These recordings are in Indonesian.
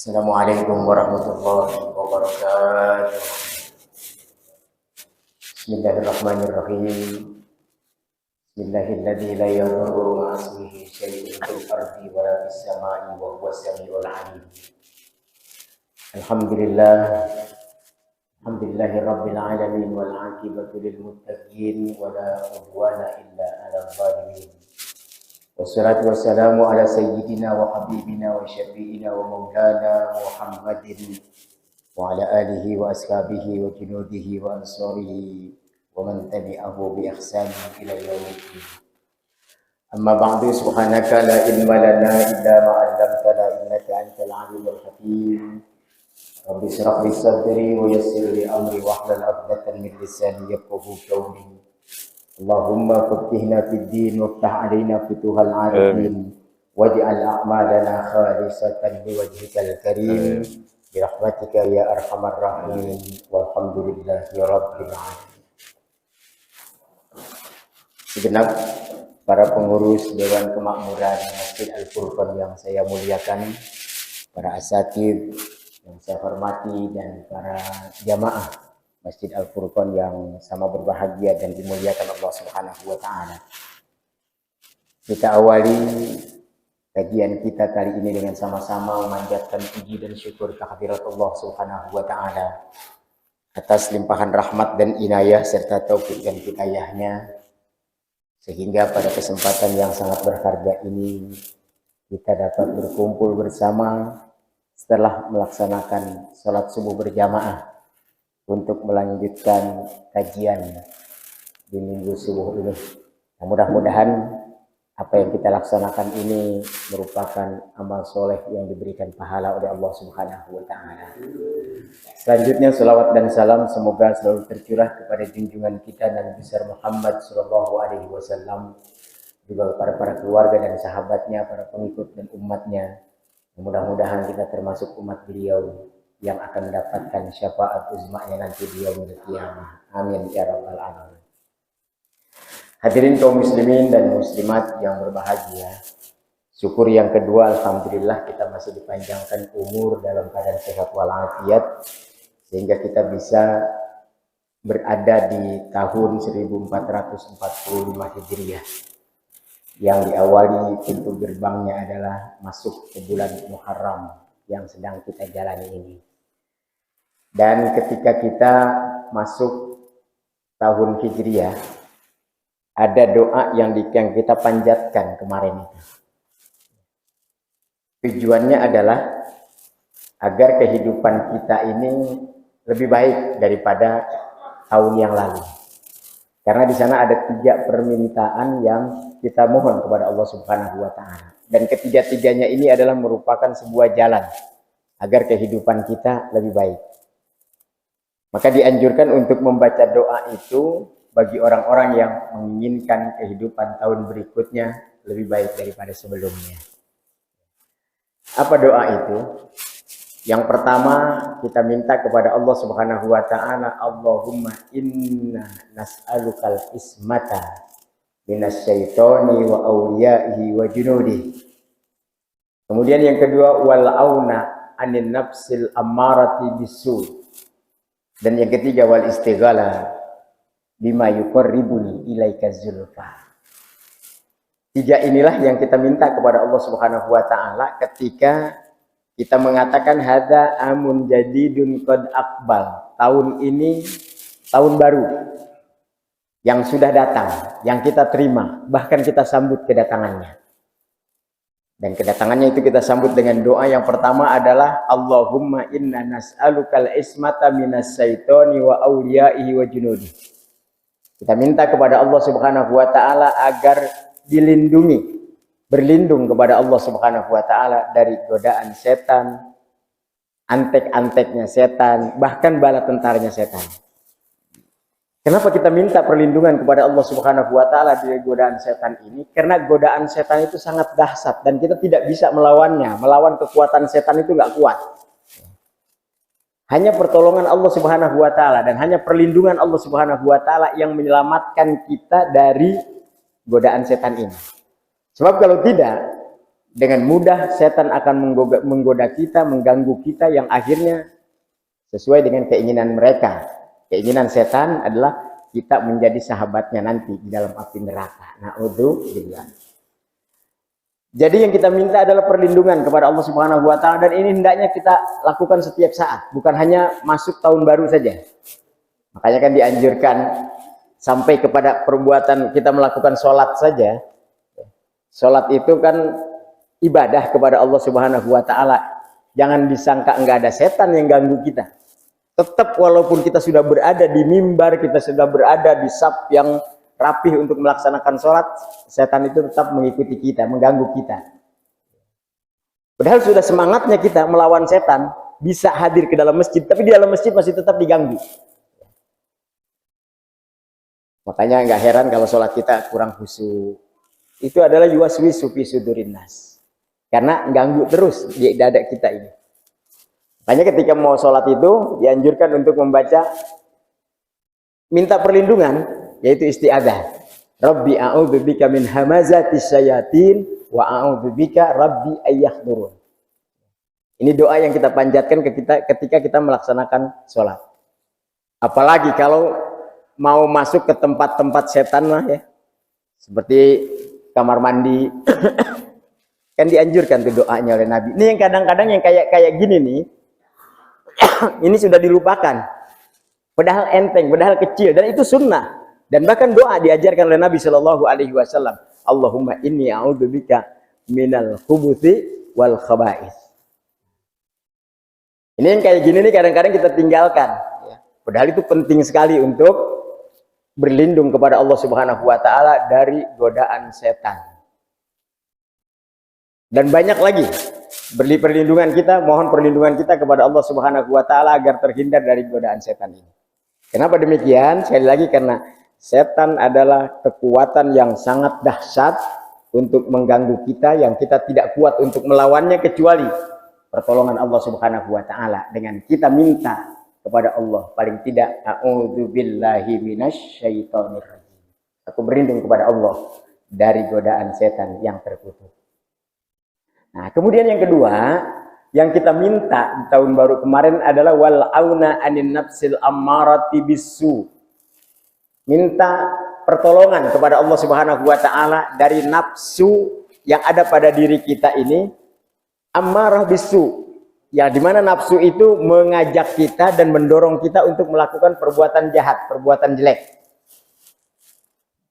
Assalamualaikum warahmatullahi wabarakatuh. Bismillahirrahmanirrahim. Bismillahilladzi la yadurru ma'asmihi syai'un fil ardi wa la fis samai wa huwas samiul 'alim. Alhamdulillahi rabbil alamin wal 'aqibatu lil muttaqin wa la 'udwana illa 'alal zalimin. Wassalatu wassalamu ala sayyidina wa habibina wa syafi'ina wa maulana Muhammadin wa ala alihi wa ashabihi wa junudihi wa ansarihi wa man tabi'ahu bi ihsanin ila yaumiddin. Amma ba'du, subhanaka la ilma lana illa ma 'allamtana innaka antal 'alimul hakim. Rabbi shrah li sadri wa yassir li amri wahlul 'uqdatam min lisani yafqahu qawli. Allahumma faqqihna fid din waftah 'alaina futuhal 'arifin waj'al a'malana khalisatan liwajhikal karim bi rahmatika ya arhamar rahimin walhamdulillahi rabbil alamin. Segenap para pengurus Dewan Kemakmuran Masjid Al-Furqan yang saya muliakan, para asatidz yang saya hormati, dan para jamaah Masjid Al-Furqan yang sama berbahagia dan dimuliakan Allah Subhanahu wa taala. Kita awali kajian kita kali ini dengan sama-sama memanjatkan puji dan syukur kehadirat Allah Subhanahu wa taala atas limpahan rahmat dan inayah serta taufik dan hidayahnya, sehingga pada kesempatan yang sangat berharga ini kita dapat berkumpul bersama setelah melaksanakan sholat subuh berjamaah untuk melanjutkan kajian di minggu subuh ini. Nah, mudah-mudahan apa yang kita laksanakan ini merupakan amal soleh yang diberikan pahala oleh Allah Subhanahu wa taala. Selanjutnya salawat dan salam semoga selalu tercurah kepada junjungan kita Nabi besar Muhammad sallallahu alaihi wasallam, juga para keluarga dan sahabatnya, para pengikut dan umatnya. Mudah-mudahan kita termasuk umat beliau yang akan mendapatkan syafaat uzmanya nanti di yaumil qiyamah. Amin ya rabbal alamin. Hadirin kaum muslimin dan muslimat yang berbahagia, syukur yang kedua, alhamdulillah kita masih dipanjangkan umur dalam keadaan sehat walafiat, sehingga kita bisa berada di tahun 1445 Hijriah yang diawali pintu gerbangnya adalah masuk ke bulan Muharram yang sedang kita jalani ini. Dan ketika kita masuk tahun Hijriah, ada doa yang kita panjatkan kemarin itu. Tujuannya adalah agar kehidupan kita ini lebih baik daripada tahun yang lalu. Karena di sana ada 3 permintaan yang kita mohon kepada Allah Subhanahu wa taala. Dan ketiga-tiganya ini adalah merupakan sebuah jalan agar kehidupan kita lebih baik. Maka dianjurkan untuk membaca doa itu bagi orang-orang yang menginginkan kehidupan tahun berikutnya lebih baik daripada sebelumnya. Apa doa itu? Yang pertama, kita minta kepada Allah Subhanahu wa taala, Allahumma inna nas'alukal ismata minasyaitoni wa awliyaihi wa junudi. Kemudian yang kedua, wal auna anin nafsil ammarati bisu. Dan yang ketiga, wal istighala bima yuqarribuni ilaika zulfa. 3 inilah yang kita minta kepada Allah Subhanahu wa taala ketika kita mengatakan hadza amun jadidun qad aqbal. Tahun ini tahun baru yang sudah datang, yang kita terima, bahkan kita sambut kedatangannya. Dan kedatangannya itu kita sambut dengan doa. Yang pertama adalah Allahumma inna nas'alukal ismata minas syaitoni wa awliyaihi wa junudi. Kita minta kepada Allah Subhanahu wa taala agar dilindungi, berlindung kepada Allah Subhanahu wa taala dari godaan setan, antek-anteknya setan, bahkan bala tentaranya setan. Kenapa kita minta perlindungan kepada Allah Subhanahu wa taala dari godaan setan ini? Karena godaan setan itu sangat dahsyat dan kita tidak bisa melawannya. Melawan kekuatan setan itu nggak kuat. Hanya pertolongan Allah Subhanahu wa taala dan hanya perlindungan Allah Subhanahu wa taala yang menyelamatkan kita dari godaan setan ini. Sebab kalau tidak, dengan mudah setan akan menggoda kita, mengganggu kita yang akhirnya sesuai dengan keinginan mereka. Keinginan setan adalah kita menjadi sahabatnya nanti di dalam api neraka. Na'udzubillah. Jadi yang kita minta adalah perlindungan kepada Allah Subhanahu wa taala, dan ini hendaknya kita lakukan setiap saat, bukan hanya masuk tahun baru saja. Makanya kan dianjurkan sampai kepada perbuatan kita melakukan sholat saja. Sholat itu kan ibadah kepada Allah Subhanahu wa taala. Jangan disangka enggak ada setan yang ganggu kita. Tetap walaupun kita sudah berada di mimbar, kita sudah berada di saf yang rapih untuk melaksanakan sholat, setan itu tetap mengikuti kita, mengganggu kita. Padahal sudah semangatnya kita melawan setan, bisa hadir ke dalam masjid, tapi di dalam masjid masih tetap diganggu. Makanya nggak heran kalau sholat kita kurang khusyuk. Itu adalah yuwaswisu fi sudurin nas. Karena ganggu terus di dada kita ini. Makanya ketika mau sholat itu dianjurkan untuk membaca, minta perlindungan, yaitu isti'adzah. Rabbi a'udzubika min hamazatis syayatin wa a'udzubika rabbi ayyahdurun. Ini doa yang kita panjatkan ketika kita melaksanakan sholat. Apalagi kalau mau masuk ke tempat-tempat setan lah ya, seperti kamar mandi, kan dianjurkan tuh doanya oleh Nabi. Ini yang kadang-kadang yang kayak gini nih, ini sudah dilupakan. Padahal enteng, padahal kecil, dan itu sunnah. Dan bahkan doa diajarkan oleh Nabi Shallallahu Alaihi Wasallam. Allahumma inni a'udzubika minal khubuthi wal khaba'ith. Ini yang kayak gini nih kadang-kadang kita tinggalkan. Padahal itu penting sekali untuk berlindung kepada Allah Subhanahu Wa Taala dari godaan setan. Dan banyak lagi perlindungan kita, mohon perlindungan kita kepada Allah Subhanahu Wa Taala agar terhindar dari godaan setan ini. Kenapa demikian? Sekali lagi karena setan adalah kekuatan yang sangat dahsyat untuk mengganggu kita, yang kita tidak kuat untuk melawannya kecuali pertolongan Allah Subhanahu wa taala dengan kita minta kepada Allah, paling tidak a'udzubillahi minasyaitonir rajim. Aku berlindung kepada Allah dari godaan setan yang terkutuk. Nah, kemudian yang kedua yang kita minta di tahun baru kemarin adalah wal auna anin nafsil ammarati bisu. Minta pertolongan kepada Allah Subhanahu wa taala dari nafsu yang ada pada diri kita ini, ammarah bisu, yang dimana nafsu itu mengajak kita dan mendorong kita untuk melakukan perbuatan jahat, perbuatan jelek.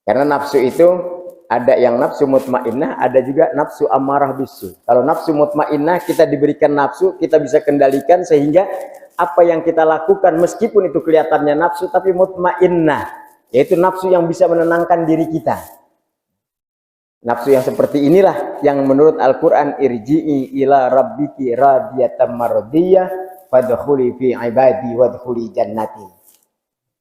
Karena nafsu itu ada yang nafsu mutmainnah, ada juga nafsu ammarah bisu. Kalau nafsu mutmainnah kita diberikan nafsu, kita bisa kendalikan sehingga apa yang kita lakukan meskipun itu kelihatannya nafsu tapi mutmainnah, yaitu nafsu yang bisa menenangkan diri kita. Nafsu yang seperti inilah yang menurut Al-Quran, irji'i ila rabbiki radiyatan mardiyah fadkhuli fi ibadi wadkhuli jannati.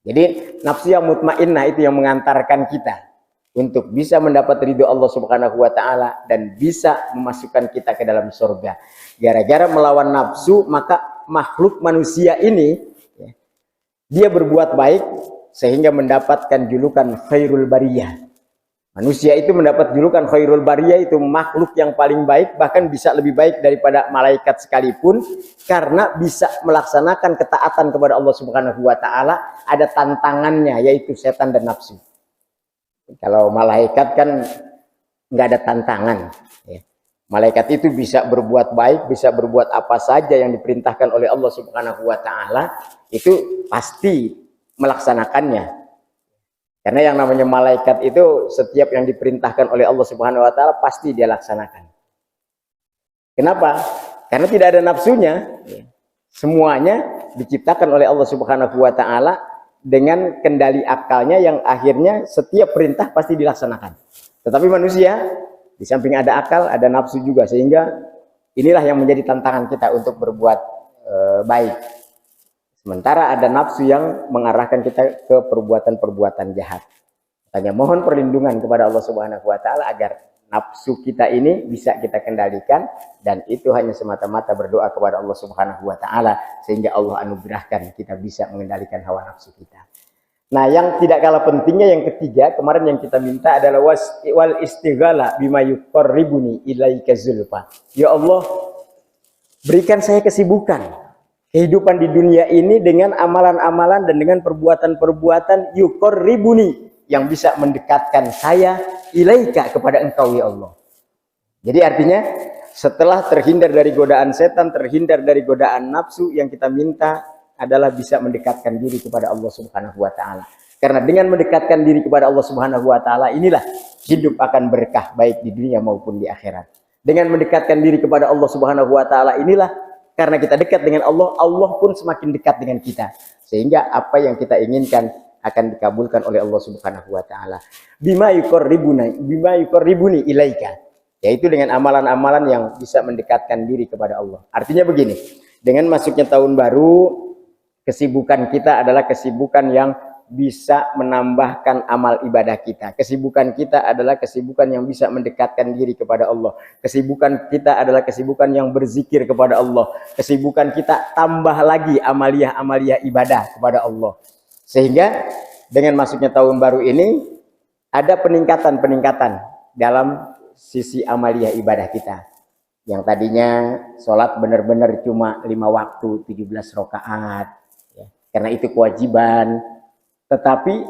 Jadi nafsu yang mutmainnah itu yang mengantarkan kita untuk bisa mendapat ridho Allah Subhanahu wa taala dan bisa memasukkan kita ke dalam surga. Gara-gara melawan nafsu, maka makhluk manusia ini dia berbuat baik sehingga mendapatkan julukan khairul bariyah. Manusia itu mendapat julukan khairul bariyah, itu makhluk yang paling baik, bahkan bisa lebih baik daripada malaikat sekalipun, karena bisa melaksanakan ketaatan kepada Allah Subhanahu wa taala. Ada tantangannya, yaitu setan dan nafsu. Kalau malaikat kan nggak ada tantangan. Malaikat itu bisa berbuat baik, bisa berbuat apa saja yang diperintahkan oleh Allah Subhanahu wa taala, itu pasti melaksanakannya. Karena yang namanya malaikat itu setiap yang diperintahkan oleh Allah Subhanahu wa taala pasti dia laksanakan. Kenapa? Karena tidak ada nafsunya. Semuanya diciptakan oleh Allah Subhanahu wa taala dengan kendali akalnya yang akhirnya setiap perintah pasti dilaksanakan. Tetapi manusia di samping ada akal, ada nafsu juga, sehingga inilah yang menjadi tantangan kita untuk berbuat baik. Sementara ada nafsu yang mengarahkan kita ke perbuatan-perbuatan jahat. Makanya mohon perlindungan kepada Allah Subhanahu wa taala agar nafsu kita ini bisa kita kendalikan, dan itu hanya semata-mata berdoa kepada Allah Subhanahu wa taala sehingga Allah anugerahkan kita bisa mengendalikan hawa nafsu kita. Nah, yang tidak kalah pentingnya yang ketiga, kemarin yang kita minta adalah wal istighala bima yuqarribuni ilaika zulfa. Ya Allah, berikan saya kesibukan kehidupan di dunia ini dengan amalan-amalan dan dengan perbuatan-perbuatan yuqarribuni yang bisa mendekatkan saya ilaika kepada Engkau ya Allah. Jadi artinya setelah terhindar dari godaan setan, terhindar dari godaan nafsu, yang kita minta adalah bisa mendekatkan diri kepada Allah Subhanahu wa taala. Karena dengan mendekatkan diri kepada Allah Subhanahu wa taala inilah hidup akan berkah baik di dunia maupun di akhirat. Dengan mendekatkan diri kepada Allah Subhanahu wa taala inilah, karena kita dekat dengan Allah, Allah pun semakin dekat dengan kita. Sehingga apa yang kita inginkan akan dikabulkan oleh Allah Subhanahu wa taala. Bima yuqarribuni ilaika. Yaitu dengan amalan-amalan yang bisa mendekatkan diri kepada Allah. Artinya begini, dengan masuknya tahun baru, kesibukan kita adalah kesibukan yang bisa menambahkan amal ibadah kita. Kesibukan kita adalah kesibukan yang bisa mendekatkan diri kepada Allah. Kesibukan kita adalah kesibukan yang berzikir kepada Allah. Kesibukan kita tambah lagi amalia-amalia ibadah kepada Allah. Sehingga dengan masuknya tahun baru ini ada peningkatan-peningkatan dalam sisi amalia ibadah kita. Yang tadinya sholat benar-benar cuma 5 waktu, 17 rakaat. Karena itu kewajiban, tetapi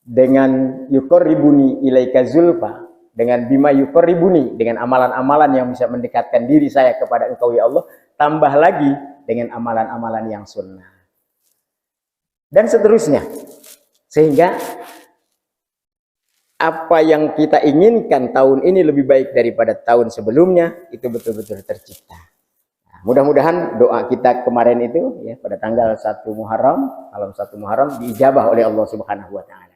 dengan yuqarribuni ilaika zulfa, dengan bima yuqarribuni, dengan amalan-amalan yang bisa mendekatkan diri saya kepada Engkau ya Allah, tambah lagi dengan amalan-amalan yang sunnah dan seterusnya, sehingga apa yang kita inginkan tahun ini lebih baik daripada tahun sebelumnya itu betul-betul tercipta. Mudah-mudahan doa kita kemarin itu ya pada tanggal 1 Muharram, malam 1 Muharram diijabah oleh Allah Subhanahu wa taala.